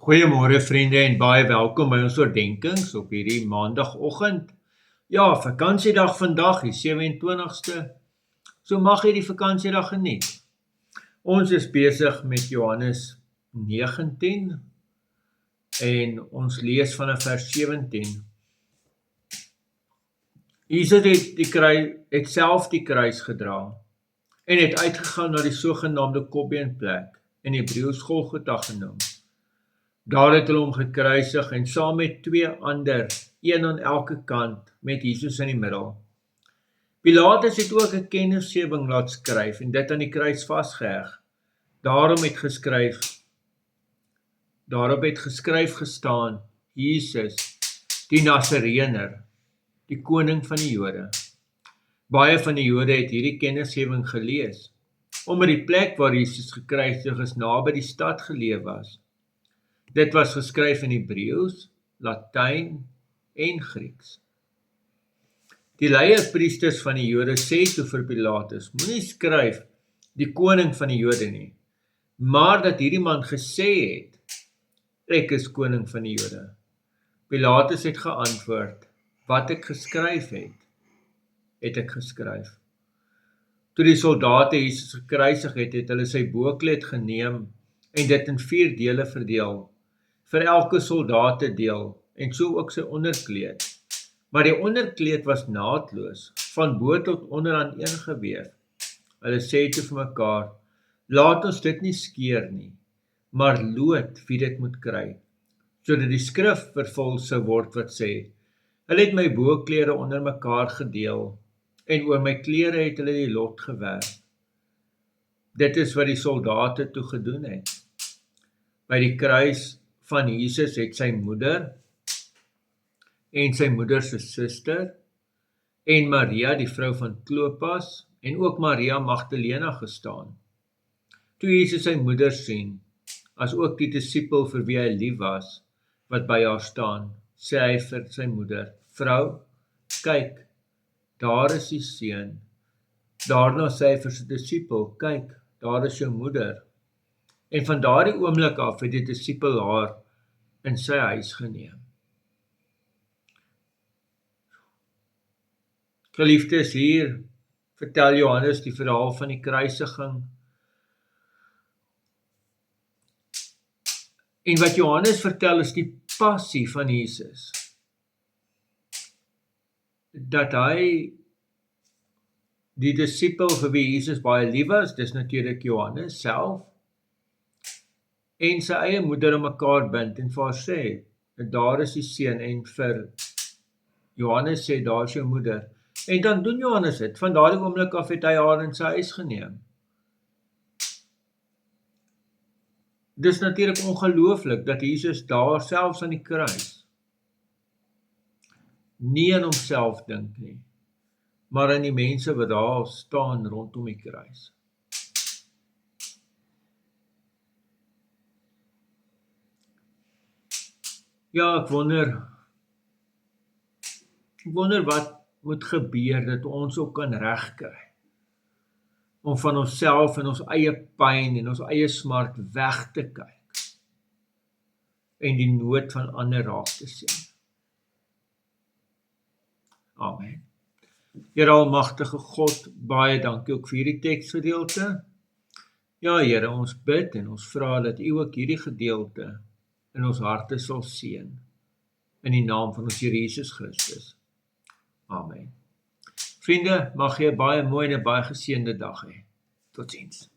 Goeiemôre vriende en baie welkom by ons oordenkings op hierdie maandagoggend. Ja, vakansiedag vandag, die 27ste. So mag jy die vakansiedag geniet. Ons is besig met Johannes 19 en ons lees vanaf vers 17. Jesus het self die kruis gedra en het uitgegaan na die sogenaamde Kopbeenplek, in Hebreëus Golgotha genoem. Daar het hulle hom gekruisig en saam met twee ander, een aan elke kant, met Jesus in die middel. Pilatus het ook 'n kennisgewing laat skryf en dit aan die kruis vasgeheg. Daarop het geskryf gestaan, Jesus, die Nasareëner, die koning van die Jode. Baie van die Jode het hierdie kennisgewing gelees, omdat die plek waar Jesus gekruisig is naby die stad geleë was. Dit was geskryf in Hebreëus, Latyn en Grieks. Die leierpriesters van die Jode sê toe vir Pilatus, moenie skryf die koning van die Jode nie, maar dat hierdie man gesê het, ek is koning van die Jode. Pilatus het geantwoord, wat ek geskryf het ek geskryf. Toe die soldate Jesus gekruisig het hulle sy bookleed geneem en dit in 4 dele verdeel, vir elke soldatedeel en so ook sy onderkleed. Maar die onderkleed was naadloos, van bo tot onder aan een geweef. Hulle sê toe vir mekaar, laat ons dit nie skeur nie, maar loot wie dit moet kry, sodat die skrif vervul sou word wat sê, hulle het my boklede onder mekaar gedeel, en oor my klere het hulle die lot gewerp. Dit is wat die soldate toe gedoen het. By die kruis van Jesus het sy moeder en sy moeder se suster en Maria, die vrou van Klopas, en ook Maria Magdalena gestaan. Toe Jesus sy moeder sien, as ook die disipel vir wie hy lief was, wat by haar staan, sê hy vir sy moeder, vrou, kyk, daar is die seun. Daarna sê hy vir sy disipel, kyk, daar is jou moeder. En van daardie oomblik af het die disipel haar in sy huis geneem. Geliefdes, hier vertel Johannes die verhaal van die kruisiging. En wat Johannes vertel is die passie van Jesus. Dat hy die disipel vir wie Jesus baie lief was, dis natuurlik Johannes self, en sy eie moeder aan mekaar bind en vir haar sê, daar is die seun, en vir Johannes sê, daar is jou moeder. En dan doen Johannes dit, van daardie oomblik af het hy haar in sy huis geneem. Dis natuurlik ongelooflik dat Jesus daar selfs aan die kruis nie aan homself dink nie, maar aan die mense wat daar staan rondom die kruis. Ja, ek wonder wat moet gebeur dat ons ook kan regkry om van onsself en ons eie pyn en ons eie smart weg te kyk en die nood van ander raak te sien. Amen. Here almagtige God, baie dankie ook vir hierdie teksgedeelte. Ja, Here, ons bid en ons vra dat U ook hierdie gedeelte in ons harte sal seën, in die naam van ons Here Jesus Christus. Amen. Vriende, mag jy 'n baie mooi en 'n baie geseënde dag hê. Totsiens.